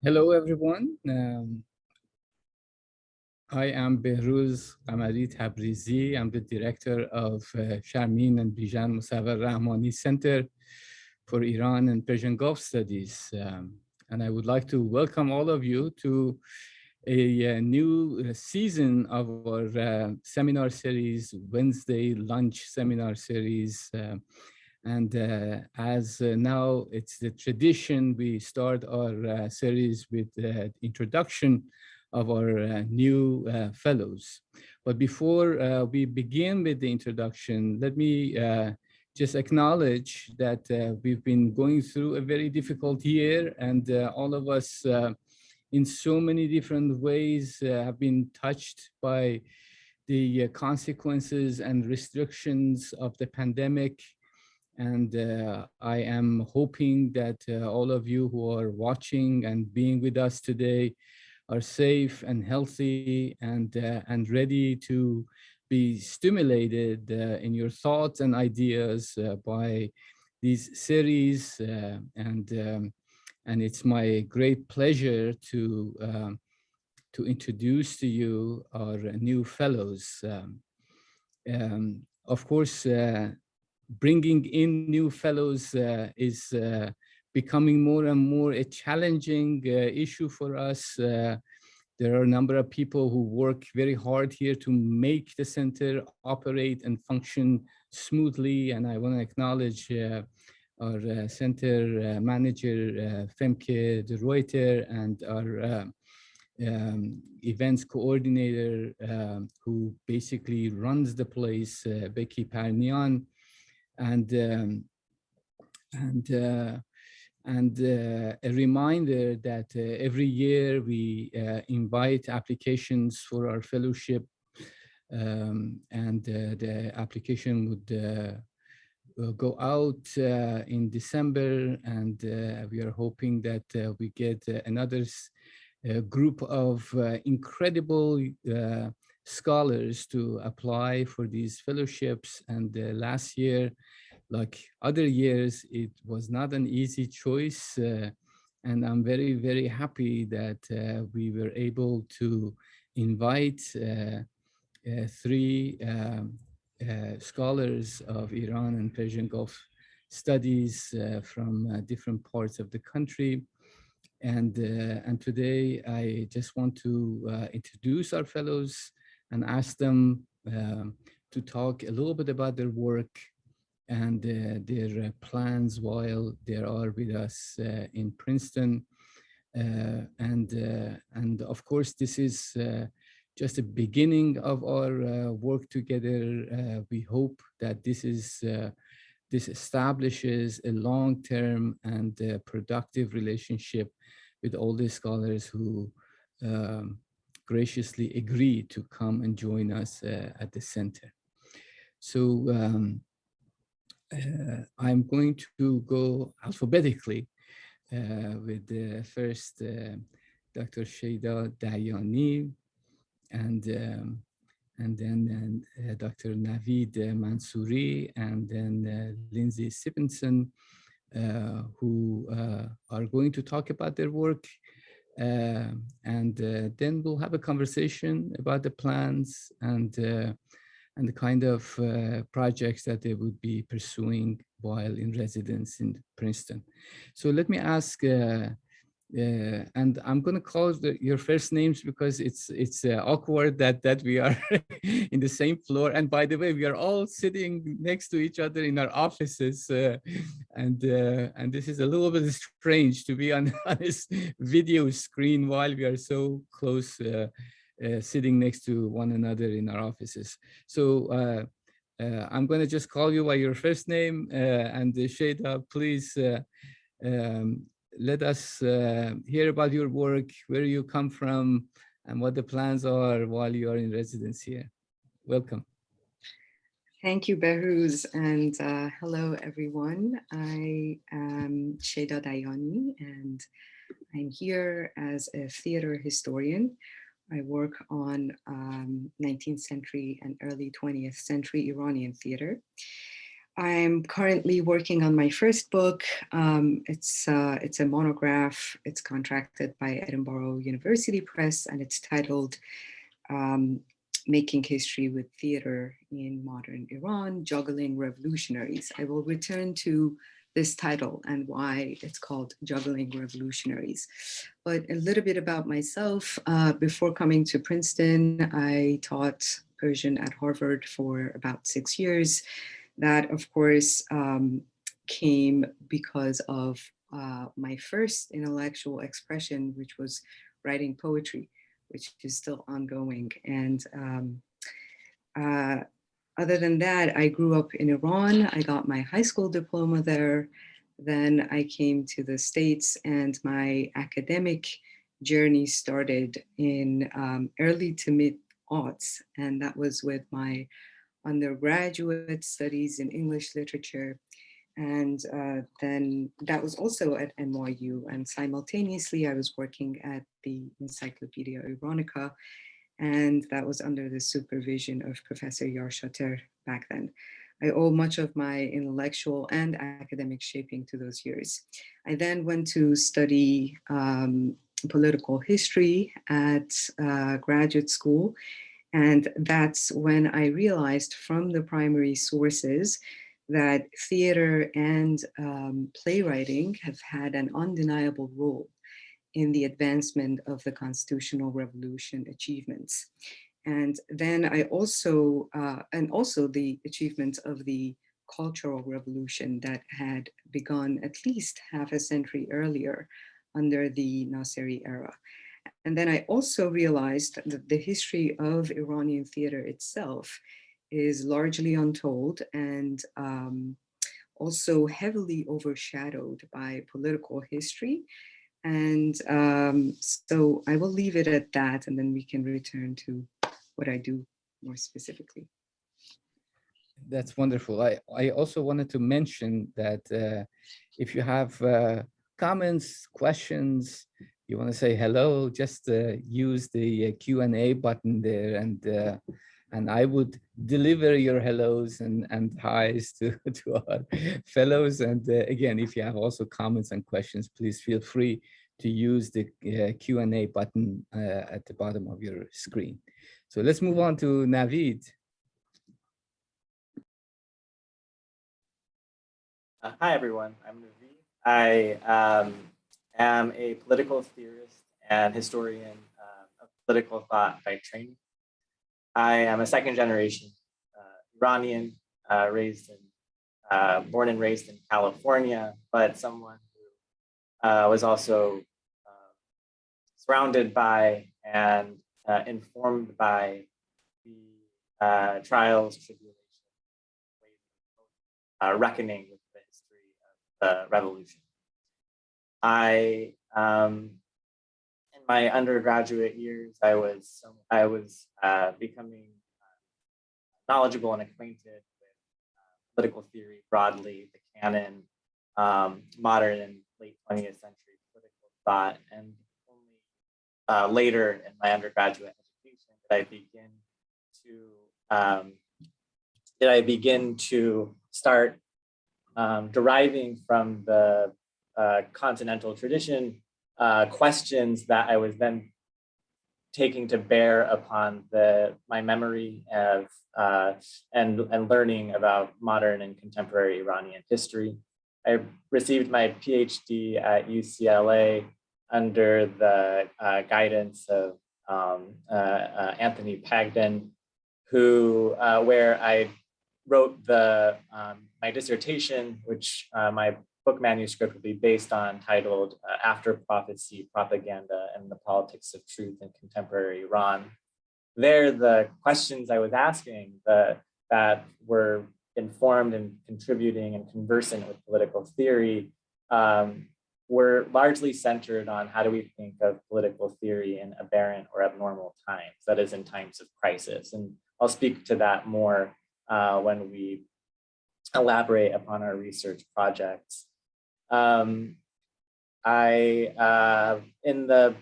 Hello, everyone. I am Behruz Qamari Tabrizi. I'm the director of Sharmin Bijan Mossavar-Rahmani Center for Iran and Persian Gulf Studies. And I would like to welcome all of you to a new season of our seminar series, Wednesday lunch seminar series. And as now it's the tradition, we start our series with introduction of our new fellows. But before we begin with the introduction, let me just acknowledge that we've been going through a very difficult year, and all of us in so many different ways have been touched by the consequences and restrictions of the pandemic. And I am hoping that all of you who are watching and being with us today are safe and healthy and ready to be stimulated in your thoughts and ideas by these series. And it's my great pleasure to introduce to you our new fellows. Of course, bringing in new fellows is becoming more and more a challenging issue for us. There are a number of people who work very hard here to make the center operate and function smoothly. And I want to acknowledge our center manager, Femke de Reuter, and our events coordinator who basically runs the place, Becky Parnian. And a reminder that every year we invite applications for our fellowship, and the application would go out in December, and we are hoping that we get another group of incredible scholars to apply for these fellowships. And last year, like other years, it was not an easy choice. And I'm very, very happy that we were able to invite three scholars of Iran and Persian Gulf studies from different parts of the country. And today I just want to introduce our fellows and ask them to talk a little bit about their work and their plans while they are with us in Princeton. And of course, this is just the beginning of our work together. We hope that this establishes a long-term and productive relationship with all the scholars who graciously agreed to come and join us at the center. So I'm going to go alphabetically with the first Dr. Sheida Dayani, and then Dr. Naveed Mansoori, and then Lindsay Stephenson, who are going to talk about their work. And then we'll have a conversation about the plans and the kind of projects that they would be pursuing while in residence in Princeton. So let me ask, and I'm going to call your first names because it's awkward that we are in the same floor. And by the way, we are all sitting next to each other in our offices, and this is a little bit strange to be on this video screen while we are so close, sitting next to one another in our offices. So I'm going to just call you by your first name, and Sheida, please let us hear about your work, where you come from, and what the plans are while you are in residence here. Welcome. Thank you, Behruz, and hello, everyone. I am Sheida Dayani, and I'm here as a theater historian. I work on 19th century and early 20th century Iranian theater. I'm currently working on my first book. It's a monograph. It's contracted by Edinburgh University Press, and it's titled Making History with Theater in Modern Iran, Juggling Revolutionaries. I will return to this title and why it's called Juggling Revolutionaries. But a little bit about myself. Before coming to Princeton, I taught Persian at Harvard for about 6 years. That, of course, came because of my first intellectual expression, which was writing poetry, which is still ongoing. And other than that, I grew up in Iran. I got my high school diploma there. Then I came to the States, and my academic journey started in early to mid aughts. And that was with my undergraduate studies in English literature. And then that was also at NYU. And simultaneously, I was working at the Encyclopedia Iranica. And that was under the supervision of Professor Yarshater back then. I owe much of my intellectual and academic shaping to those years. I then went to study political history at graduate school. And that's when I realized from the primary sources that theater and playwriting have had an undeniable role in the advancement of the constitutional revolution achievements. And then I also, and also the achievements of the cultural revolution that had begun at least half a century earlier under the Naseri era. And then I also realized that the history of Iranian theater itself is largely untold and also heavily overshadowed by political history. And so I will leave it at that, and then we can return to what I do more specifically. That's wonderful. I also wanted to mention that if you have comments, questions, you want to say hello, just use the Q&A button there, and I would deliver your hellos and highs to our fellows. And again, if you have also comments and questions, please feel free to use the Q&A button at the bottom of your screen. So let's move on to Navid. Hi, everyone. I'm Navid. I am a political theorist and historian of political thought by training. I am a second generation Iranian, born and raised in California, but someone who was also surrounded by and informed by the trials, tribulations, reckoning with the history of the revolution. In my undergraduate years, I was becoming knowledgeable and acquainted with political theory broadly, the canon, modern and late 20th century political thought, and only later in my undergraduate education did I begin to start deriving from the continental tradition questions that I was then taking to bear upon my memory of and learning about modern and contemporary Iranian history. I received my PhD at UCLA under the guidance of Anthony Pagden, where I wrote my dissertation, which my book manuscript will be based on, titled After Prophecy, Propaganda and the Politics of Truth in Contemporary Iran. There, the questions I was asking that were informed and contributing and conversant with political theory were largely centered on how do we think of political theory in aberrant or abnormal times, that is, in times of crisis. And I'll speak to that more when we elaborate upon our research projects. In the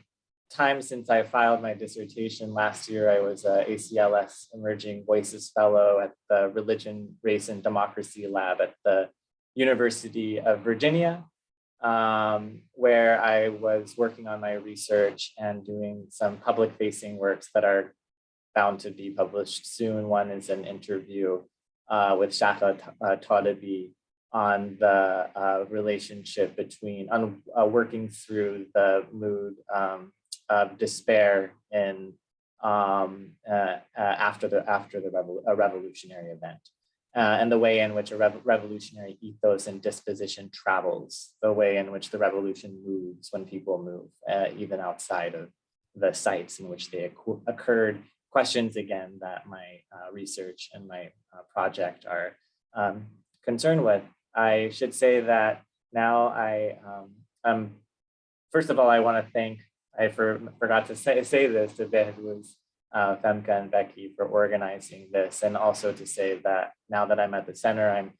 time since I filed my dissertation last year, I was a ACLS Emerging Voices Fellow at the Religion, Race, and Democracy Lab at the University of Virginia, where I was working on my research and doing some public-facing works that are bound to be published soon. One is an interview with Shafa Tadabi on the relationship between working through the mood of despair in after a revolutionary event, and the way in which a revolutionary ethos and disposition travels, the way in which the revolution moves when people move, even outside of the sites in which they occurred. Questions again that my research and my project are concerned with. I should say that now first of all, I want to thank, I forgot to say this to Behruz, Femke, and Becky for organizing this, and also to say that now that I'm at the center, I'm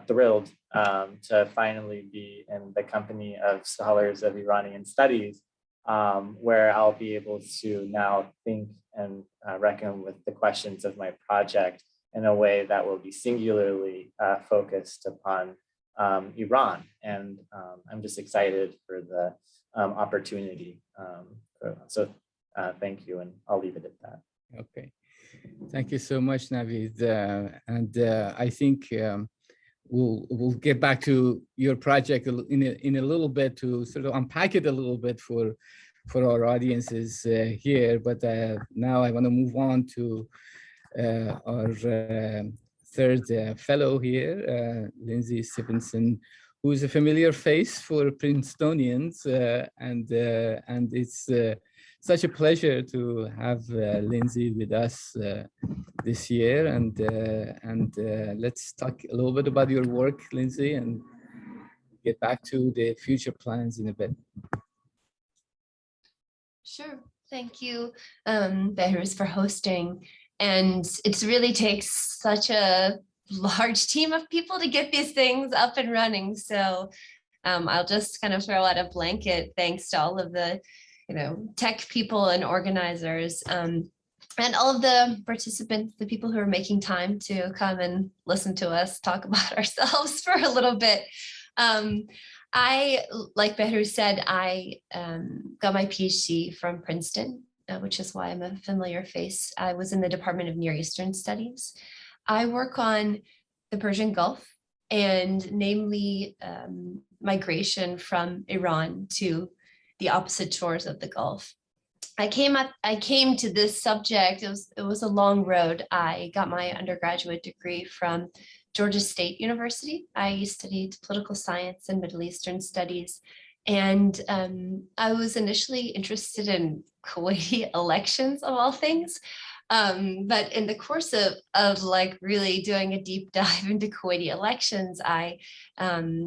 thrilled to finally be in the company of scholars of Iranian studies, where I'll be able to now think and reckon with the questions of my project in a way that will be singularly focused upon Iran. And I'm just excited for the opportunity. So thank you, and I'll leave it at that. Okay, thank you so much, Navid. And I think we'll get back to your project in a little bit to sort of unpack it a little bit for our audiences here. But now I want to move on to our third fellow here, Lindsay Stephenson, who is a familiar face for Princetonians, and it's such a pleasure to have Lindsay with us this year. And let's talk a little bit about your work, Lindsay, and get back to the future plans in a bit. Sure. Thank you, Behruz, for hosting. And it really takes such a large team of people to get these things up and running. So I'll just kind of throw out a blanket thanks to all of the tech people and organizers, and all of the participants, the people who are making time to come and listen to us talk about ourselves for a little bit. I, like Behruz said, I got my PhD from Princeton, which is why I'm a familiar face. I was in the Department of Near Eastern Studies. I work on the Persian Gulf, and namely migration from Iran to the opposite shores of the Gulf. I came to this subject, it was a long road. I got my undergraduate degree from Georgia State University. I studied political science and Middle Eastern studies. And I was initially interested in Kuwaiti elections, of all things. But in the course of like really doing a deep dive into Kuwaiti elections, I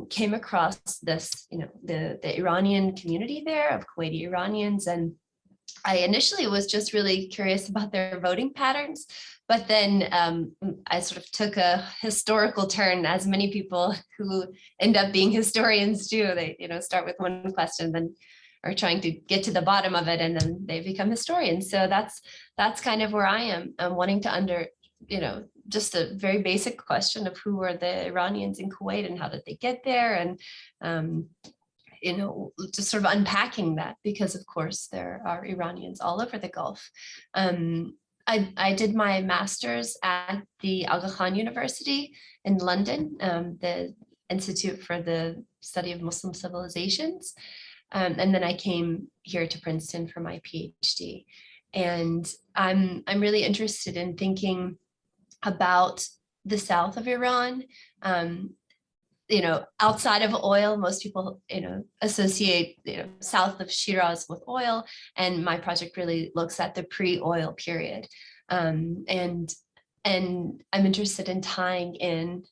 came across this, the Iranian community there of Kuwaiti Iranians. And I initially was just really curious about their voting patterns. But then I sort of took a historical turn, as many people who end up being historians do. They, start with one question, then are trying to get to the bottom of it, and then they become historians. So that's kind of where I am. I'm wanting to just a very basic question of who are the Iranians in Kuwait and how did they get there, and just sort of unpacking that, because of course there are Iranians all over the Gulf. I did my master's at the Aga Khan University in London, the Institute for the Study of Muslim Civilizations. And then I came here to Princeton for my PhD. And I'm really interested in thinking about the south of Iran. Outside of oil, most people, associate, south of Shiraz with oil. And my project really looks at the pre-oil period. And I'm interested in tying in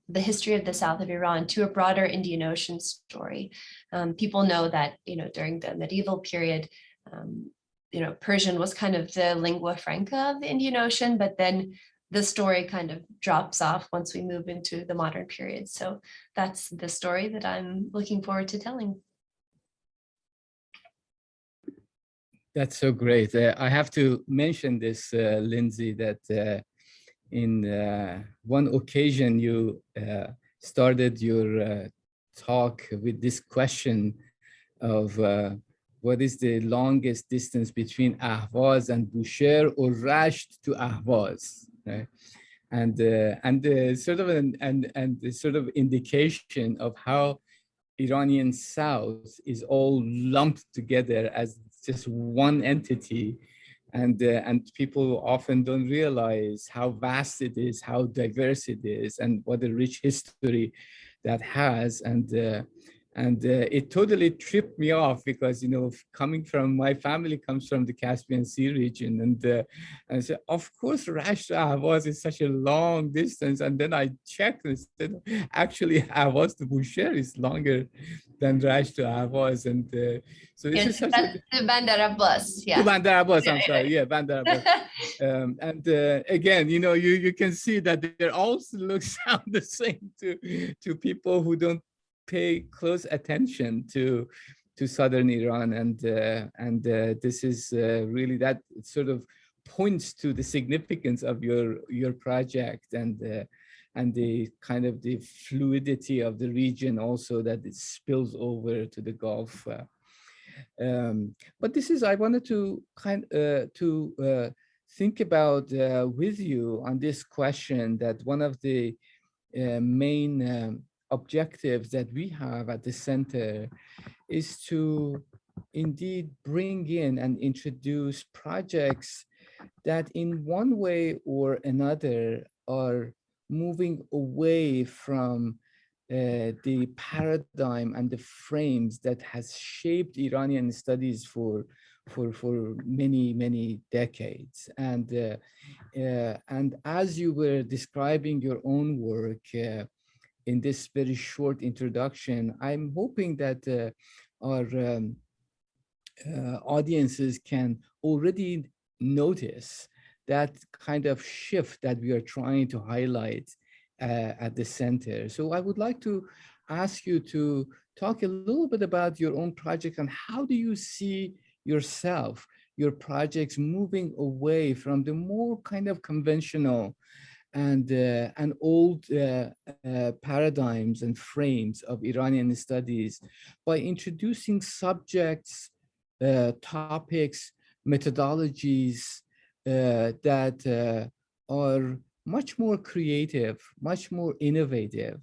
the history of the south of Iran to a broader Indian Ocean story. People know that, during the medieval period, Persian was kind of the lingua franca of the Indian Ocean, but then the story kind of drops off once we move into the modern period. So that's the story that I'm looking forward to telling. That's so great. I have to mention this, Lindsay, that in one occasion you started your talk with this question of what is the longest distance between Ahvaz and Bushehr or Rasht to Ahvaz, right? And sort of the sort of indication of how Iranian South is all lumped together as just one entity, and people often don't realize how vast it is, how diverse it is, and what a rich history that has. And it totally tripped me off because, you know, coming from, my family comes from the Caspian Sea region, and so of course Rash to Ahvaz is such a long distance. And then I checked and said, actually Ahvaz to Bushehr is longer than Rash to Ahvaz. And so this is such a Bandar Abbas, yeah. to Bandar Abbas, I'm sorry, yeah, Bandar Abbas. And again, you know, you can see that they all sound the same to people who don't pay close attention to southern Iran, and this is really, that sort of points to the significance of your project, and the kind of the fluidity of the region also, that it spills over to the Gulf. But this is, I wanted to think about with you on this question, that one of the main objectives that we have at the center is to indeed bring in and introduce projects that in one way or another are moving away from the paradigm and the frames that has shaped Iranian studies for many decades. And as you were describing your own work in this very short introduction, I'm hoping that our audiences can already notice that kind of shift that we are trying to highlight at the center. So I would like to ask you to talk a little bit about your own project, and how do you see yourself, your projects moving away from the more kind of conventional and old paradigms and frames of Iranian studies, by introducing subjects, topics, methodologies that are much more creative, much more innovative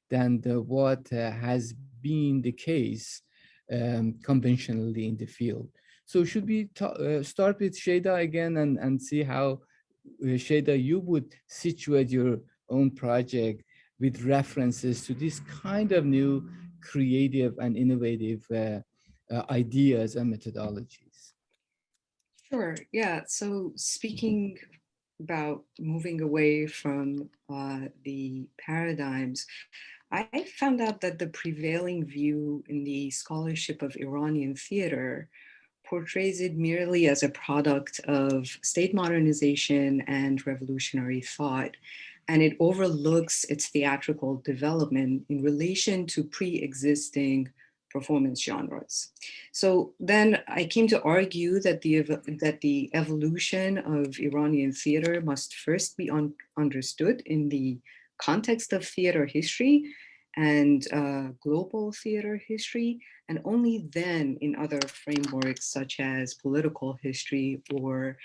than what has been the case conventionally in the field. So should we start with Sheida again and see how, Sheida, you would situate your own project with references to this kind of new creative and innovative ideas and methodologies? Sure, yeah. So speaking about moving away from the paradigms, I found out that the prevailing view in the scholarship of Iranian theater portrays it merely as a product of state modernization and revolutionary thought, and it overlooks its theatrical development in relation to pre-existing performance genres. So then I came to argue that the evolution of Iranian theater must first be understood in the context of theater history and global theater history, and only then in other frameworks such as political history or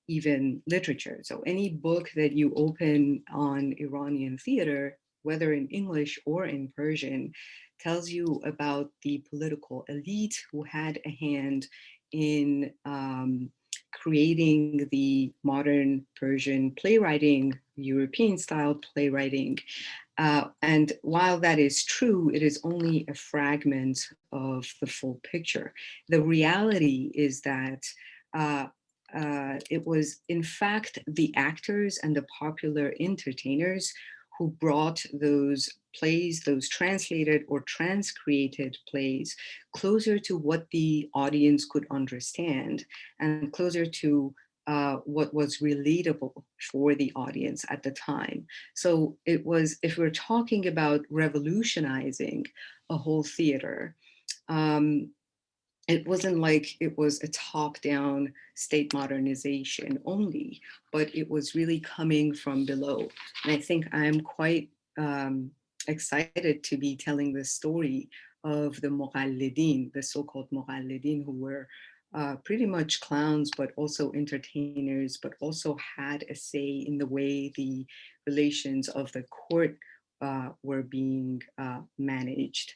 even literature. So any book that you open on Iranian theater, whether in English or in Persian, tells you about the political elite who had a hand in creating the modern Persian playwriting, European style playwriting. And while that is true, it is only a fragment of the full picture. The reality is that it was in fact the actors and the popular entertainers who brought those plays, those translated or transcreated plays, closer to what the audience could understand and closer to what was relatable for the audience at the time. So it was, if we're talking about revolutionizing a whole theater, it wasn't like it was a top-down state modernization only, but it was really coming from below. And I think I'm quite excited to be telling the story of the Muqallidin, the so-called Muqallidin, who were pretty much clowns, but also entertainers, but also had a say in the way the relations of the court were being managed.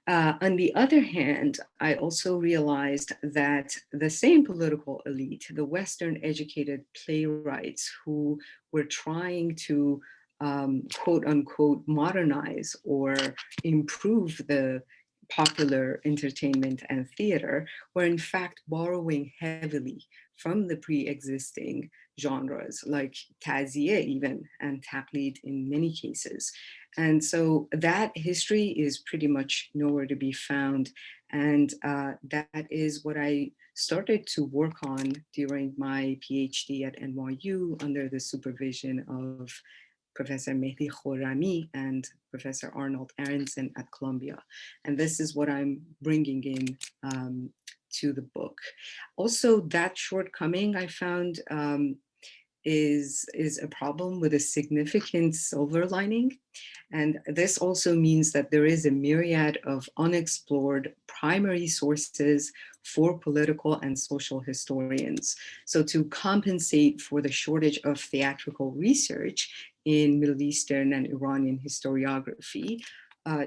On the other hand, I also realized that the same political elite, the Western educated playwrights who were trying to quote unquote modernize or improve the popular entertainment and theater, were in fact borrowing heavily from the pre-existing genres like ta'ziyeh even, and taqlid in many cases. And so that history is pretty much nowhere to be found. And that is what I started to work on during my PhD at NYU under the supervision of Professor Mehdi Khorrami and Professor Arnold Aronson at Columbia. And this is what I'm bringing in to the book. Also, that shortcoming I found is a problem with a significant silver lining. And this also means that there is a myriad of unexplored primary sources for political and social historians. So to compensate for the shortage of theatrical research in Middle Eastern and Iranian historiography,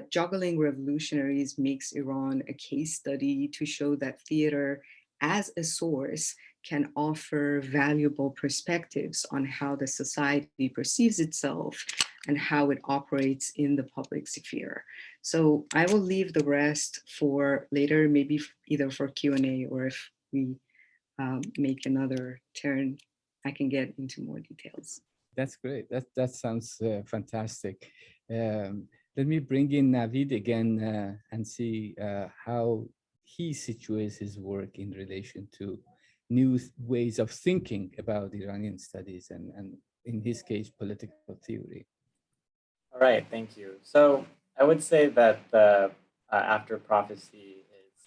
Juggling Revolutionaries makes Iran a case study to show that theater as a source can offer valuable perspectives on how the society perceives itself and how it operates in the public sphere. So I will leave the rest for later, maybe either for Q&A or if we make another turn, I can get into more details. That's great. That sounds fantastic. Let me bring in Navid again and see how he situates his work in relation to new ways of thinking about Iranian studies and in his case, political theory. All right, thank you. So I would say that the After Prophecy is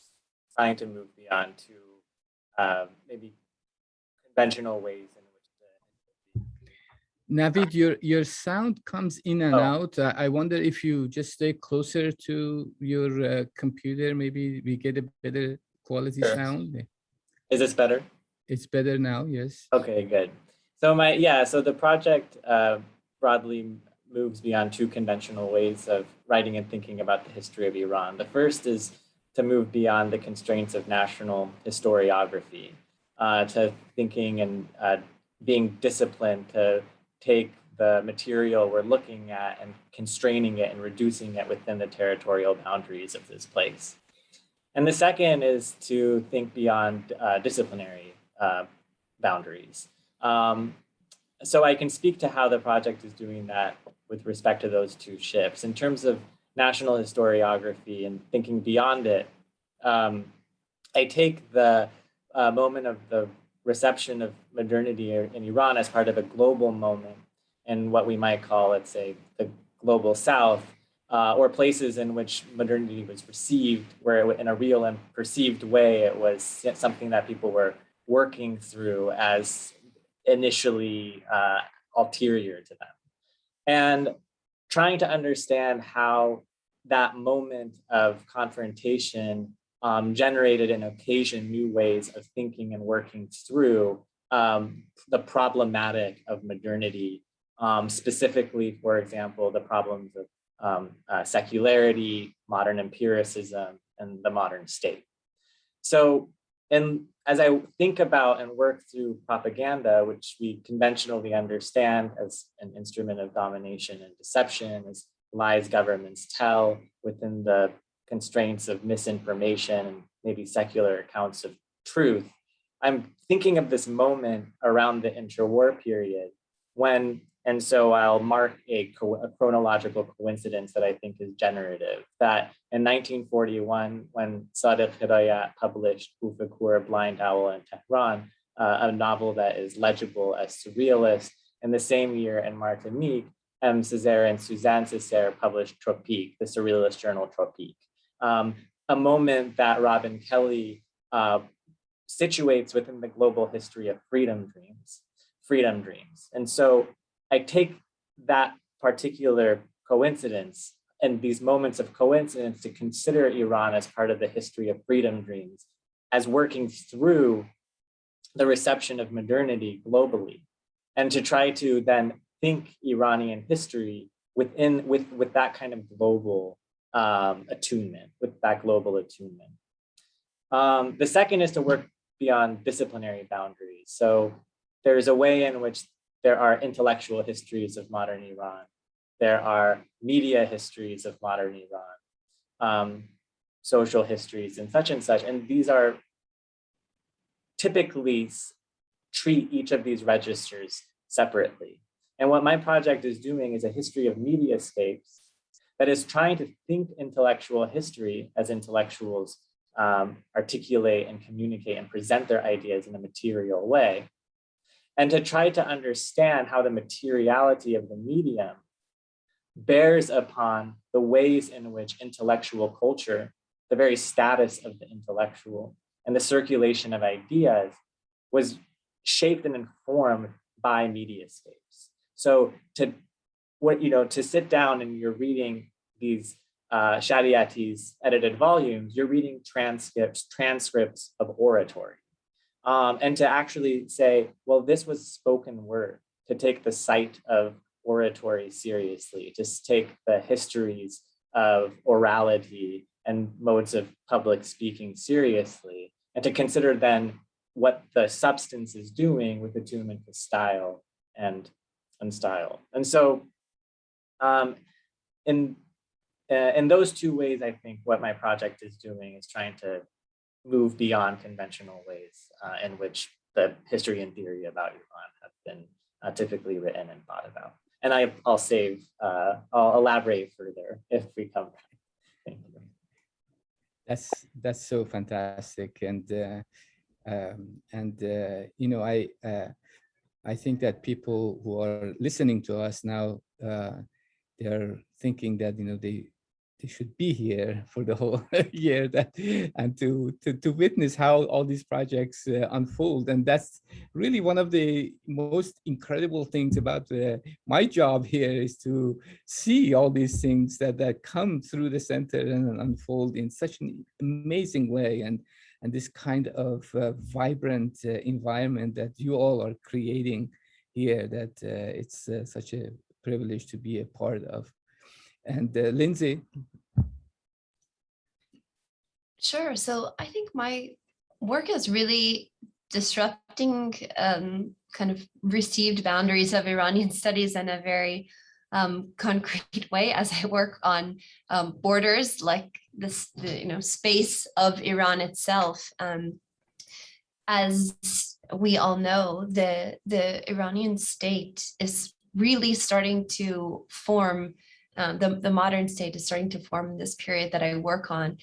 trying to move beyond to maybe conventional ways in which to... Navid, your sound comes in and out. I wonder if you just stay closer to your computer, maybe we get a better quality sound. Is this better? It's better now, yes. Okay, good. So so the project broadly moves beyond two conventional ways of writing and thinking about the history of Iran. The first is to move beyond the constraints of national historiography, to thinking and being disciplined to take the material we're looking at and constraining it and reducing it within the territorial boundaries of this place. And the second is to think beyond disciplinary boundaries. So I can speak to how the project is doing that with respect to those two shifts. In terms of national historiography and thinking beyond it, I take the moment of the reception of modernity in Iran as part of a global moment in what we might call, let's say, the global South, or places in which modernity was received, where in a real and perceived way, it was something that people were working through as initially ulterior to them. And trying to understand how that moment of confrontation generated and occasioned new ways of thinking and working through the problematic of modernity, specifically, for example, the problems of secularity, modern empiricism, and the modern state. So, and as I think about and work through propaganda, which we conventionally understand as an instrument of domination and deception, as lies governments tell within the constraints of misinformation and maybe secular accounts of truth, I'm thinking of this moment around the interwar period when, and so I'll mark a chronological coincidence that I think is generative, that in 1941, when Sadiq Hidayat published Ufakur, Blind Owl in Tehran, a novel that is legible as surrealist, in the same year in Martinique, M. Césaire and Suzanne Césaire published Tropique, the surrealist journal Tropique. A moment that Robin Kelly situates within the global history of freedom dreams. And so I take that particular coincidence and these moments of coincidence to consider Iran as part of the history of freedom dreams, as working through the reception of modernity globally, and to try to then think Iranian history with that kind of global attunement, with that global attunement. The second is to work beyond disciplinary boundaries. So there's a way in which there are intellectual histories of modern Iran. There are media histories of modern Iran, social histories and such, and these are typically treat each of these registers separately. And what my project is doing is a history of mediascapes that is trying to think intellectual history as intellectuals articulate and communicate and present their ideas in a material way, and to try to understand how the materiality of the medium bears upon the ways in which intellectual culture, the very status of the intellectual and the circulation of ideas was shaped and informed by mediascapes. So to sit down and you're reading these Shadiati's edited volumes, you're reading transcripts of oratory. And to actually say, well, this was spoken word, to take the site of oratory seriously, to take the histories of orality and modes of public speaking seriously, and to consider then what the substance is doing with attunement to style and style. And so in those two ways, I think what my project is doing is trying to move beyond conventional ways in which the history and theory about Iran have been typically written and thought about. And I'll elaborate further if we come back. Thank you. That's so fantastic, and I think that people who are listening to us now, they're thinking that they should be here for the whole year and to witness how all these projects unfold. And that's really one of the most incredible things about my job here, is to see all these things that come through the center and unfold in such an amazing way, and this kind of vibrant environment that you all are creating here, that it's such a privilege to be a part of. And Lindsay? Sure. So I think my work is really disrupting kind of received boundaries of Iranian studies in a very concrete way, as I work on borders like this, space of Iran itself. As we all know, the Iranian state is really starting to form. The modern state is starting to form in this period that I work on.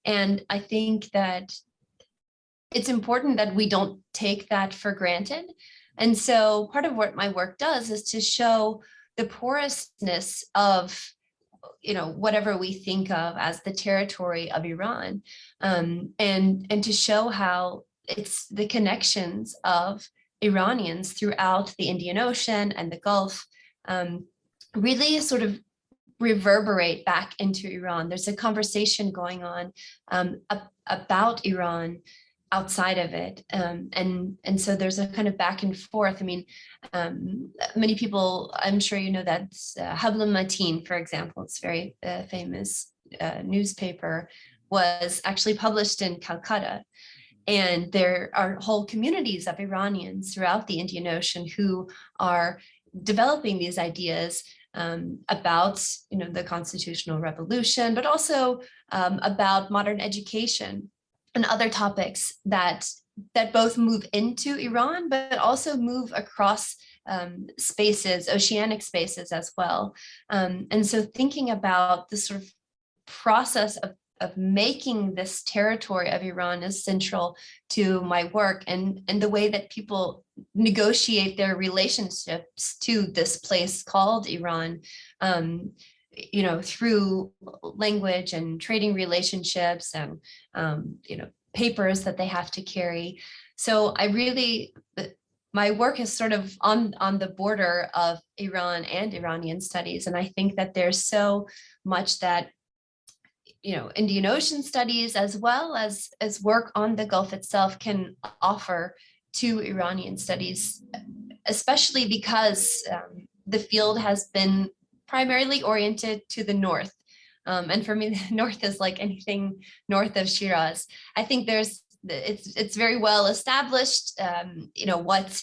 And I think that it's important that we don't take that for granted. And so part of what my work does is to show the porousness of, whatever we think of as the territory of Iran, and to show how it's the connections of Iranians throughout the Indian Ocean and the Gulf really sort of reverberate back into Iran. There's a conversation going on about Iran outside of it. And so there's a kind of back and forth. I mean, many people, I'm sure you know that Habl Mateen, for example, it's a very famous newspaper, was actually published in Calcutta. And there are whole communities of Iranians throughout the Indian Ocean who are developing these ideas about the constitutional revolution, but also about modern education and other topics that both move into Iran, but also move across spaces, oceanic spaces as well. And so thinking about the sort of process of making this territory of Iran is central to my work, and the way that people negotiate their relationships to this place called Iran, through language and trading relationships and, papers that they have to carry. So my work is sort of on the border of Iran and Iranian studies. And I think that there's so much that, Indian Ocean studies as well as work on the Gulf itself can offer to Iranian studies, especially because the field has been primarily oriented to the north. And for me, the north is like anything north of Shiraz. I think it's very well established, what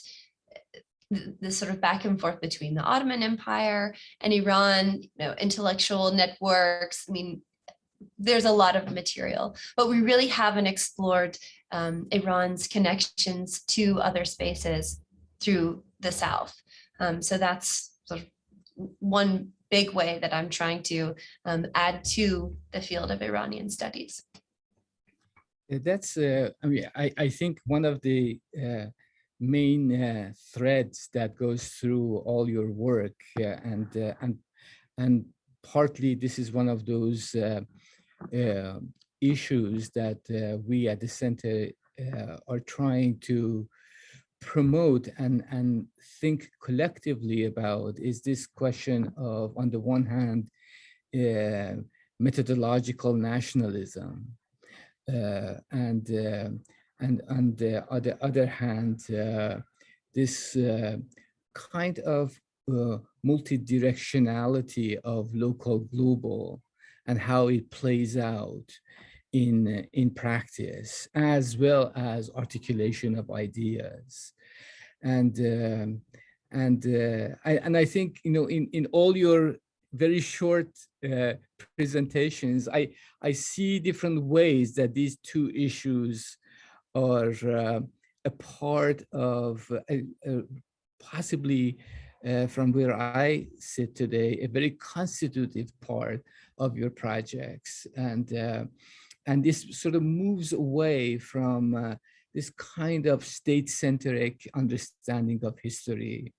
the sort of back and forth between the Ottoman Empire and Iran, intellectual networks. I mean, there's a lot of material, but we really haven't explored Iran's connections to other spaces through the South. So that's sort of one big way that I'm trying to add to the field of Iranian studies. That's, I think one of the main threads that goes through all your work, and partly this is one of those issues that we at the center are trying to promote and think collectively about, is this question of, on the one hand, methodological nationalism, and on the other hand, this kind of multi-directionality of local global and how it plays out in practice, as well as articulation of ideas. And I think, in all your very short presentations, I see different ways that these two issues are a part of possibly from where I sit today, a very constitutive part of your projects. And this sort of moves away from this kind of state-centric understanding of history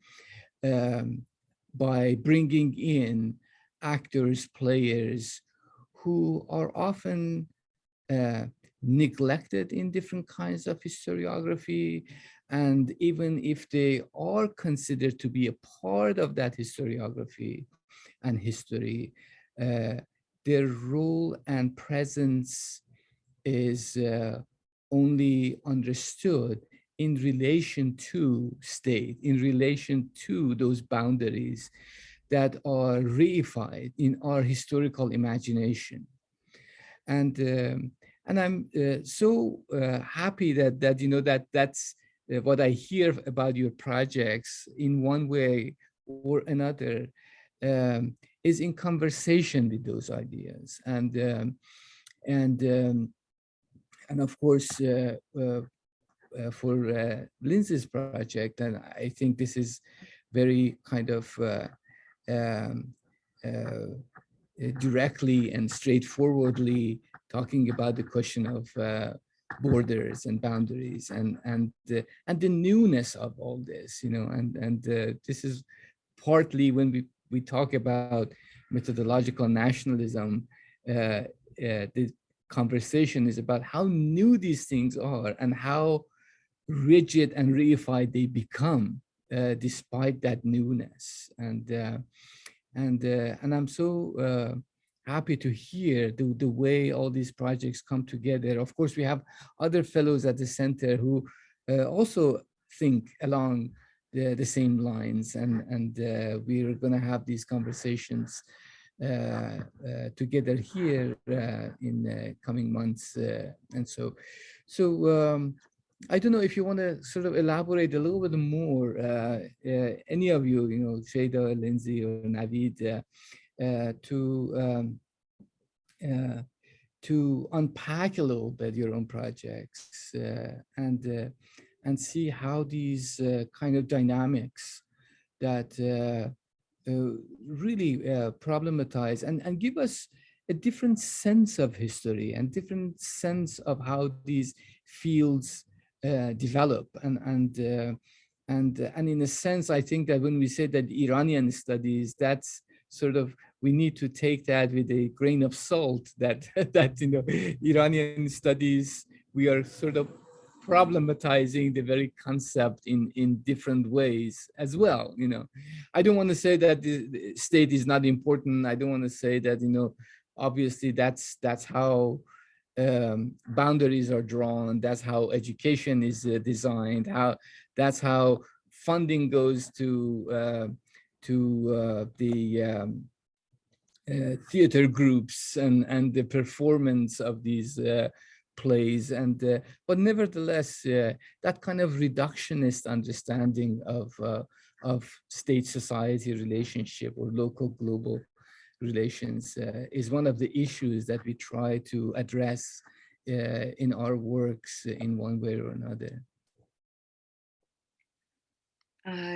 by bringing in actors, players who are often neglected in different kinds of historiography. And even if they are considered to be a part of that historiography and history, their role and presence is only understood in relation to state, in relation to those boundaries that are reified in our historical imagination. And I'm so happy that's what I hear about your projects in one way or another, is in conversation with those ideas. And of course, for Lindsay's project, and I think this is very kind of directly and straightforwardly talking about the question of borders and boundaries and the newness of all this, and this is partly when we talk about methodological nationalism, the conversation is about how new these things are and how rigid and reified they become despite that newness. And I'm so happy to hear the way all these projects come together. Of course, we have other fellows at the center who also think along the same lines, and we're going to have these conversations together here in coming months. And so I don't know if you want to sort of elaborate a little bit more, any of you, Sheida, Lindsay, or Navid, to unpack a little bit your own projects and see how these kind of dynamics that really problematize and give us a different sense of history and different sense of how these fields develop. And in a sense, I think that when we say that Iranian studies, that's sort of, we need to take that with a grain of salt, that Iranian studies we are sort of problematizing the very concept in different ways as well. I don't want to say that the state is not important. I don't want to say that, obviously that's how boundaries are drawn. That's how education is designed. That's how funding goes to the theater groups and the performance of these plays. But nevertheless, that kind of reductionist understanding of state-society relationship or local-global relations is one of the issues that we try to address in our works in one way or another.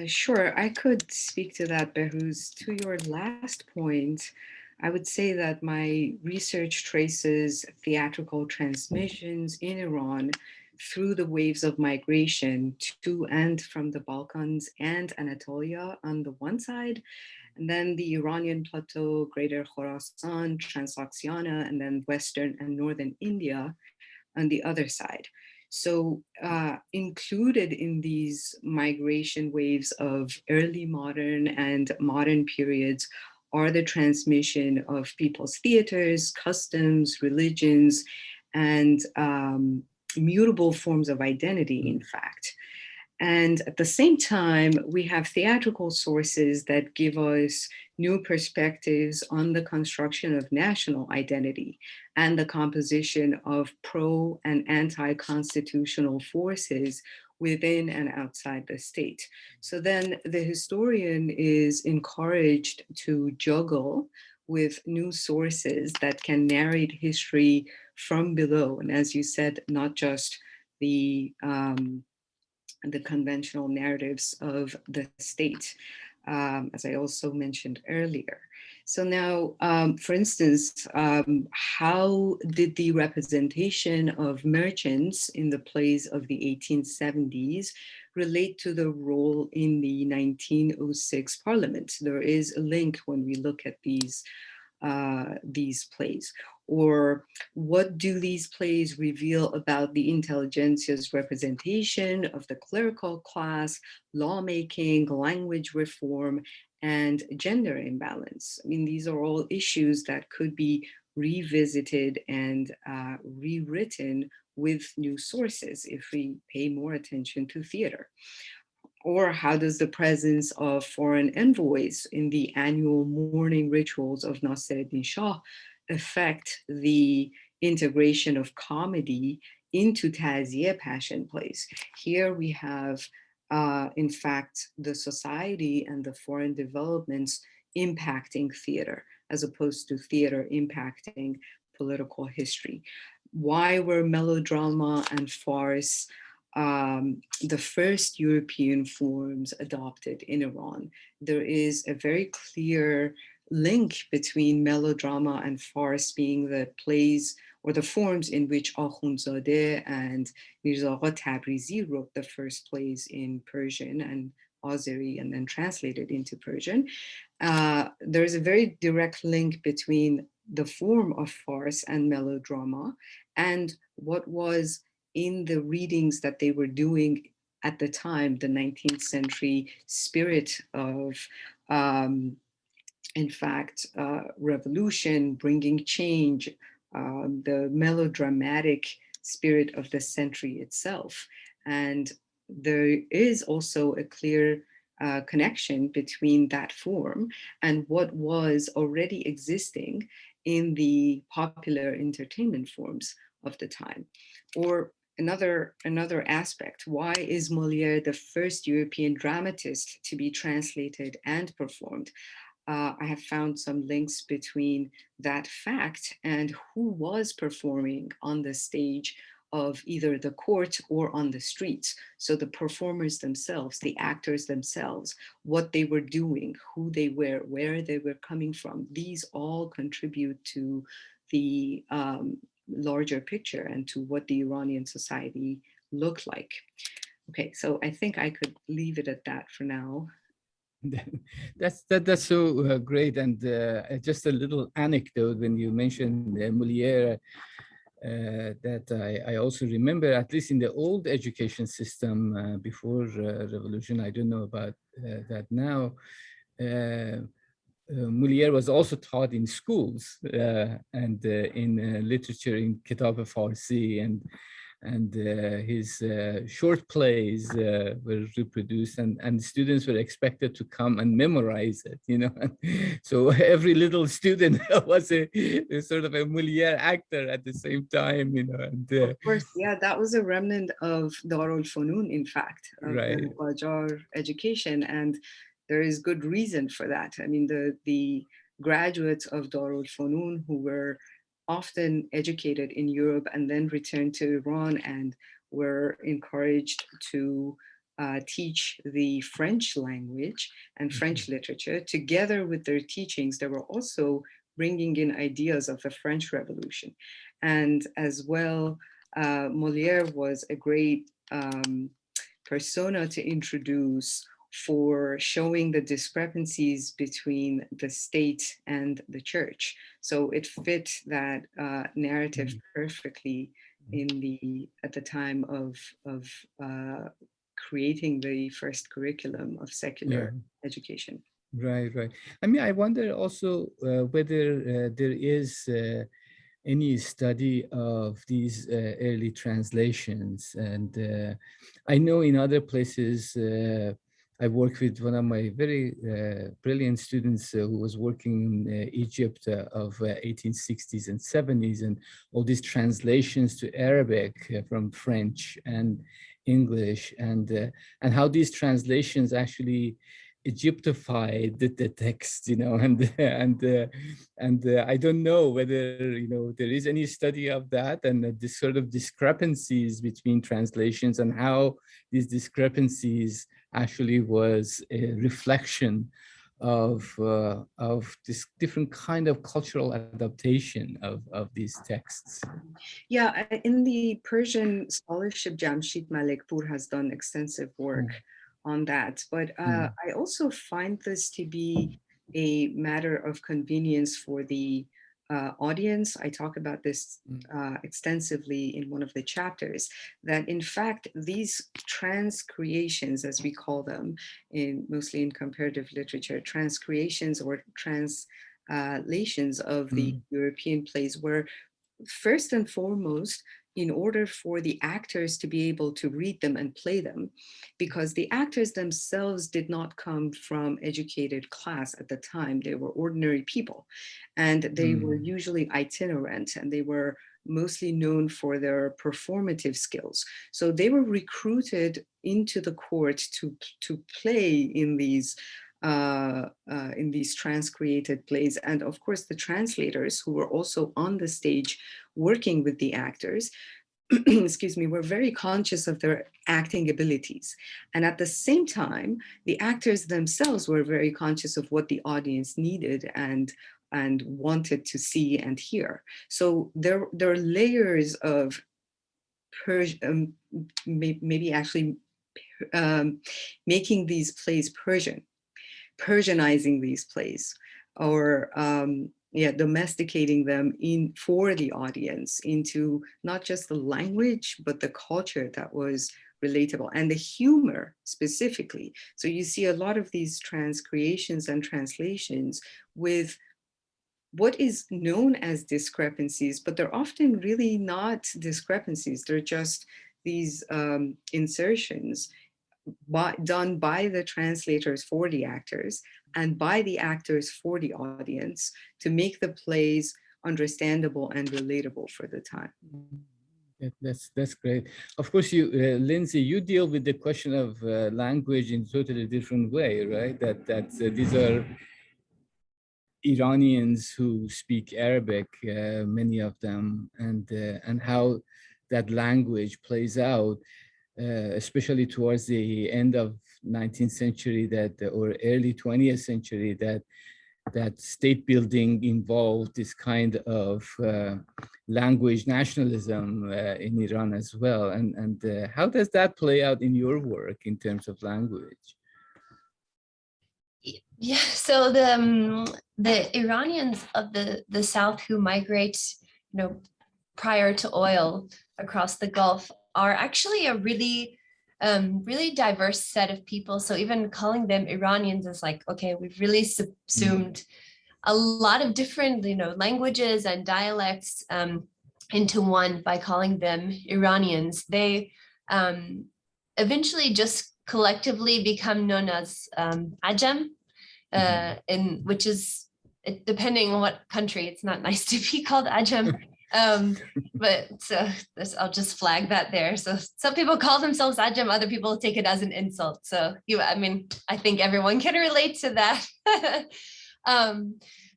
Sure, I could speak to that, Behrooz. To your last point, I would say that my research traces theatrical transmissions in Iran through the waves of migration to and from the Balkans and Anatolia on the one side, and then the Iranian plateau, Greater Khorasan, Transoxiana, and then Western and Northern India on the other side. So included in these migration waves of early modern and modern periods are the transmission of people's theaters, customs, religions, and mutable forms of identity, in fact. And at the same time, we have theatrical sources that give us new perspectives on the construction of national identity and the composition of pro and anti-constitutional forces within and outside the state. So then the historian is encouraged to juggle with new sources that can narrate history from below. And as you said, not just the conventional narratives of the state, as I also mentioned earlier. So now, for instance, how did the representation of merchants in the plays of the 1870s relate to the role in the 1906 parliament? There is a link when we look at these plays. Or what do these plays reveal about the intelligentsia's representation of the clerical class, lawmaking, language reform, and gender imbalance? I mean, these are all issues that could be revisited and rewritten with new sources if we pay more attention to theater. Or how does the presence of foreign envoys in the annual mourning rituals of Nassereddin Shah affect the integration of comedy into Taziyeh passion plays? Here we have, in fact, the society and the foreign developments impacting theater, as opposed to theater impacting political history. Why were melodrama and farce the first European forms adopted in Iran? There is a very clear link between melodrama and farce being the plays or the forms in which Akhundzadeh and Mirza Agha Tabrizi wrote the first plays in Persian and Azeri and then translated into Persian. There is a very direct link between the form of farce and melodrama and what was in the readings that they were doing at the time, the 19th century spirit of, in fact, revolution, bringing change, the melodramatic spirit of the century itself. And there is also a clear connection between that form and what was already existing in the popular entertainment forms of the time. Or another aspect, why is Molière the first European dramatist to be translated and performed? I have found some links between that fact and who was performing on the stage of either the court or on the streets. So the performers themselves, the actors themselves, what they were doing, who they were, where they were coming from, these all contribute to the larger picture and to what the Iranian society looked like. Okay, so I think I could leave it at that for now. That's so great. And just a little anecdote when you mentioned Molière. that I also remember, at least in the old education system before revolution. I don't know about that now. Molière was also taught in schools and in literature in Kitab Farsi, and his short plays were reproduced, and students were expected to come and memorize it, you know. So every little student was a sort of a Molière actor at the same time, you know. And, of course, yeah, that was a remnant of Darul Funun, in fact, of right. the Qajar education, and there is good reason for that. I mean, the graduates of Darul Funun who were often educated in Europe and then returned to Iran and were encouraged to teach the French language and French literature. Together with their teachings, they were also bringing in ideas of the French Revolution. And as well, Molière was a great persona to introduce for showing the discrepancies between the state and the church. So it fit that narrative perfectly at the time of creating the first curriculum of secular education. Right, right. I mean, I wonder also whether there is any study of these early translations. And I know in other places, I worked with one of my very brilliant students who was working in Egypt of 1860s and 70s, and all these translations to Arabic from French and English, and how these translations actually Egyptified the text, you know, and I don't know whether, you know, there is any study of that, and this sort of discrepancies between translations and how these discrepancies actually was a reflection of this different kind of cultural adaptation of these texts. Yeah, in the Persian scholarship, Jamshid Malikpur has done extensive work on that. But I also find this to be a matter of convenience for the audience. I talk about this extensively in one of the chapters, that in fact, these transcreations, as we call them, mostly in comparative literature, transcreations or translations of the European plays were first and foremost in order for the actors to be able to read them and play them, because the actors themselves did not come from educated class at the time. They were ordinary people, and they were usually itinerant, and they were mostly known for their performative skills. So they were recruited into the court to play in these transcreated plays. And of course, the translators, who were also on the stage working with the actors, excuse me, were very conscious of their acting abilities. And at the same time, the actors themselves were very conscious of what the audience needed and wanted to see and hear. So there are layers of maybe actually making these plays Persianizing these plays, or domesticating them for the audience into not just the language, but the culture that was relatable and the humor specifically. So you see a lot of these transcreations and translations with what is known as discrepancies, but they're often really not discrepancies. They're just these insertions done by the translators for the actors and by the actors for the audience to make the plays understandable and relatable for the time. That's great. Of course, you, Lindsay, you deal with the question of language in a totally different way, right? That these are Iranians who speak Arabic, many of them, and how that language plays out. Especially towards the end of 19th century or early 20th century, that state building involved this kind of language nationalism in Iran as well. And how does that play out in your work in terms of language? Yeah, so the Iranians of the South who migrate, prior to oil across the Gulf are actually a really diverse set of people. So even calling them Iranians is like, okay, we've really subsumed a lot of different, languages and dialects into one by calling them Iranians. They eventually just collectively become known as Ajam, which is, depending on what country, it's not nice to be called Ajam. But I'll just flag that there. So some people call themselves Ajam, other people take it as an insult. So I think everyone can relate to that.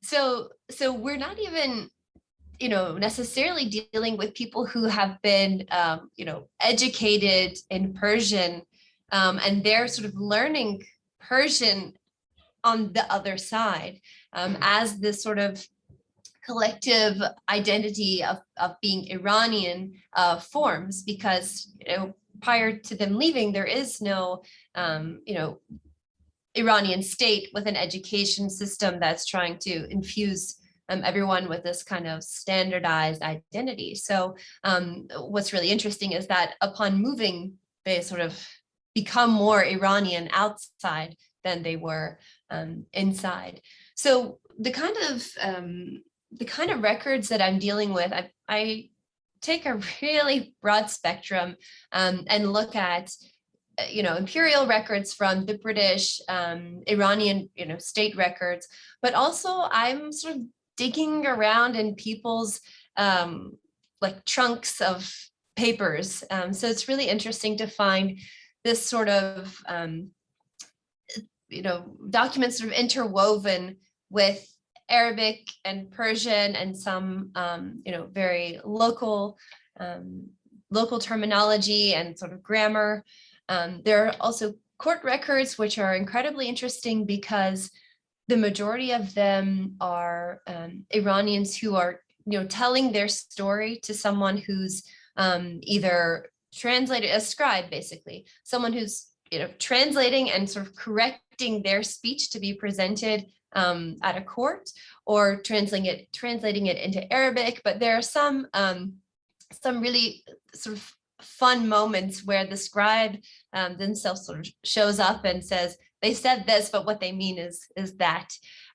So we're not even, necessarily dealing with people who have been, educated in Persian, and they're sort of learning Persian on the other side, as this sort of collective identity of being Iranian forms, because prior to them leaving, there is no Iranian state with an education system that's trying to infuse everyone with this kind of standardized identity. So what's really interesting is that upon moving, they sort of become more Iranian outside than they were inside. So the kind of records that I'm dealing with, I take a really broad spectrum and look at imperial records from the British, Iranian, state records, but also I'm sort of digging around in people's like trunks of papers. So it's really interesting to find this sort of, documents sort of interwoven with Arabic and Persian and some, very local terminology and sort of grammar. There are also court records, which are incredibly interesting because the majority of them are Iranians who are, telling their story to someone who's either translated, a scribe, basically, someone who's, translating and sort of correcting their speech to be presented at a court, or translating it into Arabic. But there are some really sort of fun moments where the scribe themselves sort of shows up and says, they said this, but what they mean is that.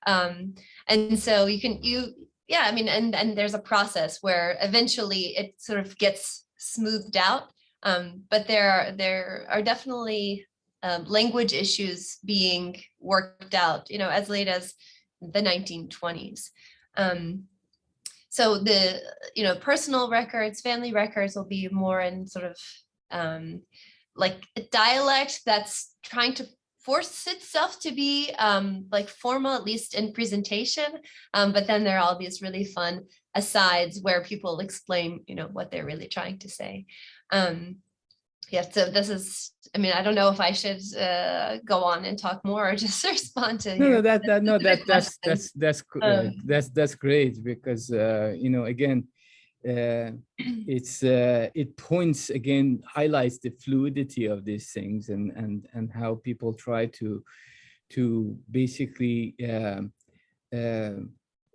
And so and there's a process where eventually it sort of gets smoothed out. But there are definitely language issues being worked out, as late as the 1920s. So the, personal records, family records will be more in sort of like a dialect that's trying to force itself to be like formal, at least in presentation. But then there are all these really fun asides where people explain, what they're really trying to say. So this is, I don't know if I should go on and talk more or just respond to that's great, because again, it points again, highlights the fluidity of these things and how people try to basically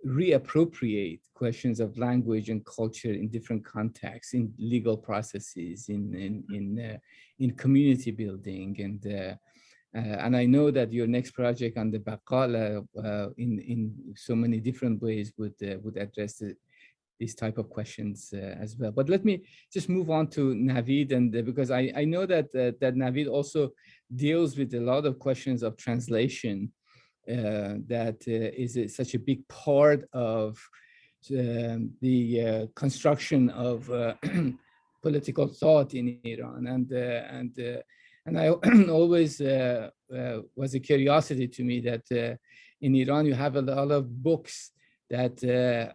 reappropriate questions of language and culture in different contexts, in legal processes, in community building, and I know that your next project on the Baqala in so many different ways would address these type of questions as well. But let me just move on to Navid, and because I know that Navid also deals with a lot of questions of translation. That is such a big part of the construction of political thought in Iran, and I always was a curiosity to me that in Iran you have a lot of books that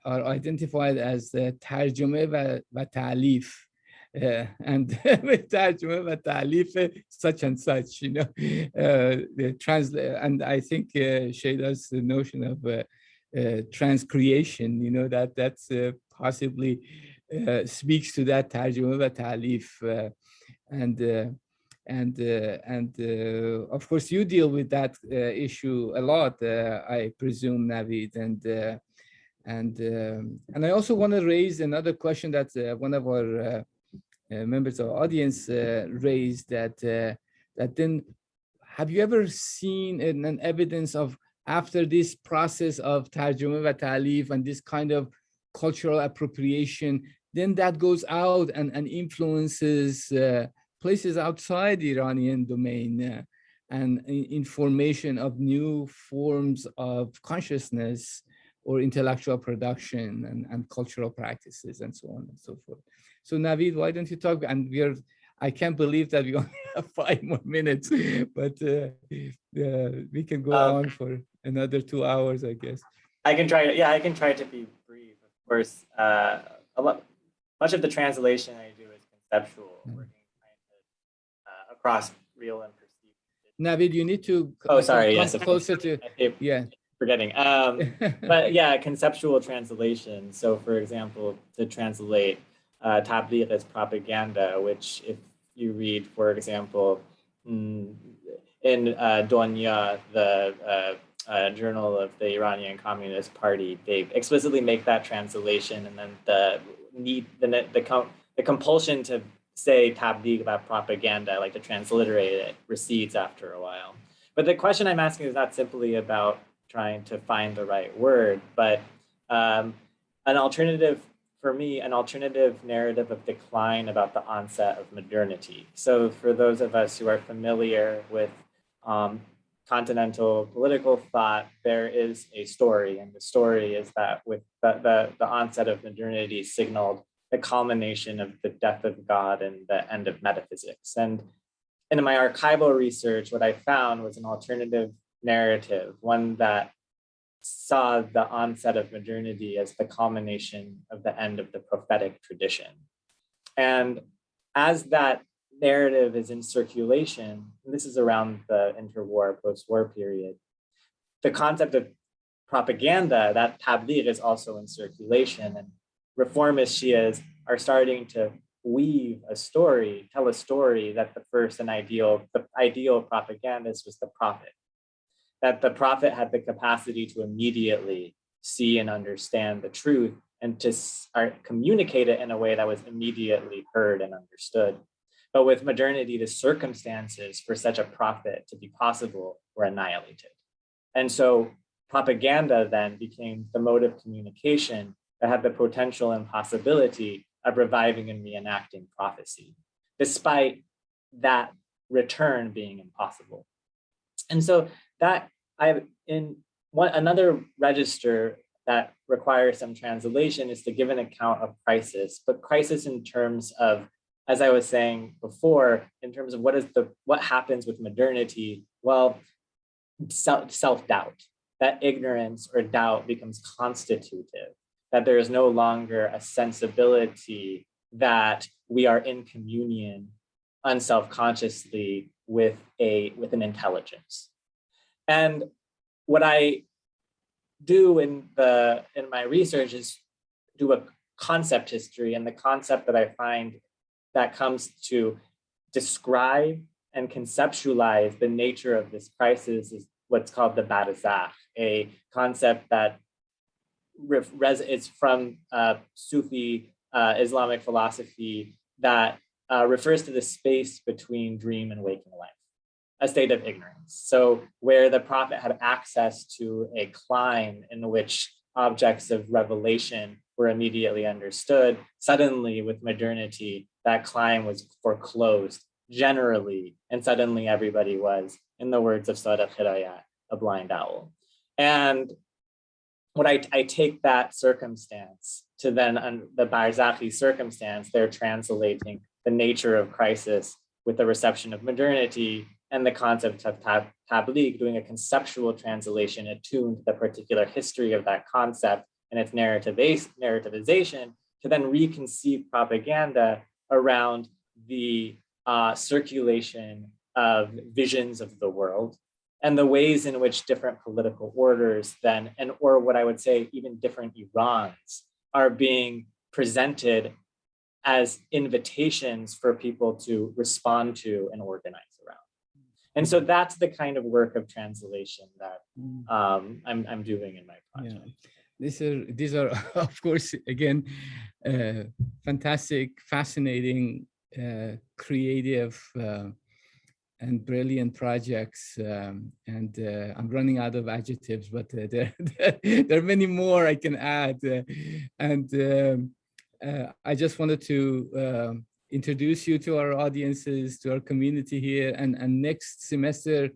are identified as tarjumeh wa ta'lif. And tarjumeh wa ta'lif such and such, the translate, and I think Sheida's notion of transcreation, that's possibly speaks to that tarjumeh wa ta'lif, and of course you deal with that issue a lot, I presume, Navid, And I also want to raise another question that one of our members of the audience raised, that then, have you ever seen an evidence of, after this process of tarjuma wa ta'lif and this kind of cultural appropriation, then that goes out and influences places outside the Iranian domain and information of new forms of consciousness or intellectual production and cultural practices and so on and so forth. So Navid, why don't you talk? And I can't believe that we only have 5 more minutes, but we can go on for another 2 hours, I guess. I can try to be brief. Of course, much of the translation I do is conceptual, working across real and perceived. Navid, you need to come closer to, forgetting. But yeah, conceptual translation. So for example, to translate tabligh as propaganda, which if you read, for example, in Donya, the journal of the Iranian Communist Party, they explicitly make that translation, and then the compulsion to say tabligh about propaganda, like to transliterate it, recedes after a while. But the question I'm asking is not simply about trying to find the right word, but an alternative narrative of decline about the onset of modernity. So for those of us who are familiar with continental political thought, there is a story, and the story is that with the onset of modernity signaled the culmination of the death of God and the end of metaphysics. And in my archival research, what I found was an alternative narrative, one that saw the onset of modernity as the culmination of the end of the prophetic tradition. And as that narrative is in circulation, and this is around the interwar, post-war period, the concept of propaganda, that tabligh, is also in circulation, and reformist Shias are starting to tell a story that the ideal propagandist was the prophet, that the prophet had the capacity to immediately see and understand the truth and to communicate it in a way that was immediately heard and understood. But with modernity, the circumstances for such a prophet to be possible were annihilated. And so propaganda then became the mode of communication that had the potential and possibility of reviving and reenacting prophecy, despite that return being impossible. And so that another register that requires some translation is to give an account of crisis, but crisis in terms of, as I was saying before, in terms of what happens with modernity. Well, self-doubt, that ignorance or doubt becomes constitutive, that there is no longer a sensibility that we are in communion unself-consciously with an intelligence. And what I do in my research is do a concept history, and the concept that I find that comes to describe and conceptualize the nature of this crisis is what's called the barzakh, a concept that is from Sufi Islamic philosophy that refers to the space between dream and waking life, a state of ignorance. So where the prophet had access to a clime in which objects of revelation were immediately understood, suddenly with modernity, that clime was foreclosed generally, and suddenly everybody was, in the words of Sadaq Hirayat, a blind owl. And when I take that circumstance to then the Barzakhi circumstance, they're translating the nature of crisis with the reception of modernity and the concept of tabligh, doing a conceptual translation attuned to the particular history of that concept and its narrativization to then reconceive propaganda around the circulation of visions of the world and the ways in which different political orders then, or what I would say even different Irans, are being presented as invitations for people to respond to and organize around. And so that's the kind of work of translation that I'm doing in my project. these are of course, again, fantastic, fascinating, creative, and brilliant projects. And I'm running out of adjectives, but there are many more I can add. I just wanted to introduce you to our audiences, to our community here. And next semester,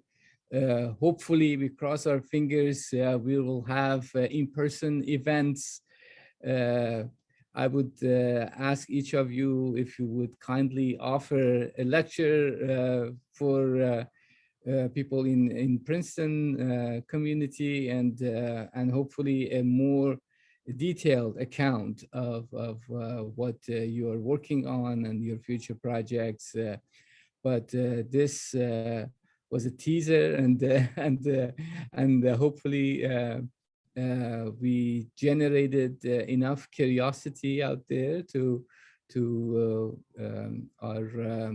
hopefully, we cross our fingers, we will have in-person events. I would ask each of you if you would kindly offer a lecture for people in Princeton community, and hopefully a more detailed account of what you are working on and your future projects. But this was a teaser, and hopefully we generated enough curiosity out there to our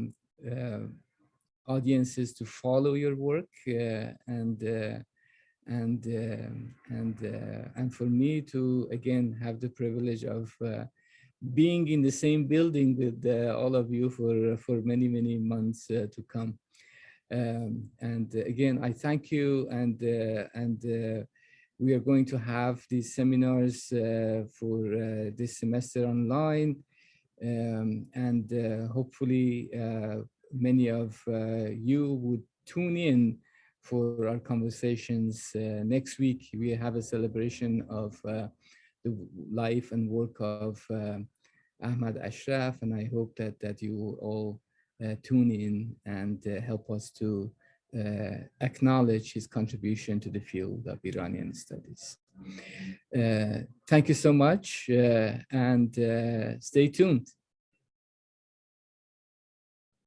audiences to follow your work, and for me to again have the privilege of being in the same building with all of you for many months to come. And again, I thank you, and we are going to have these seminars for this semester online, and hopefully many of you would tune in for our conversations. Next week, we have a celebration of the life and work of Ahmad Ashraf, and I hope that you will all tune in and help us to acknowledge his contribution to the field of Iranian studies. Thank you so much, and stay tuned.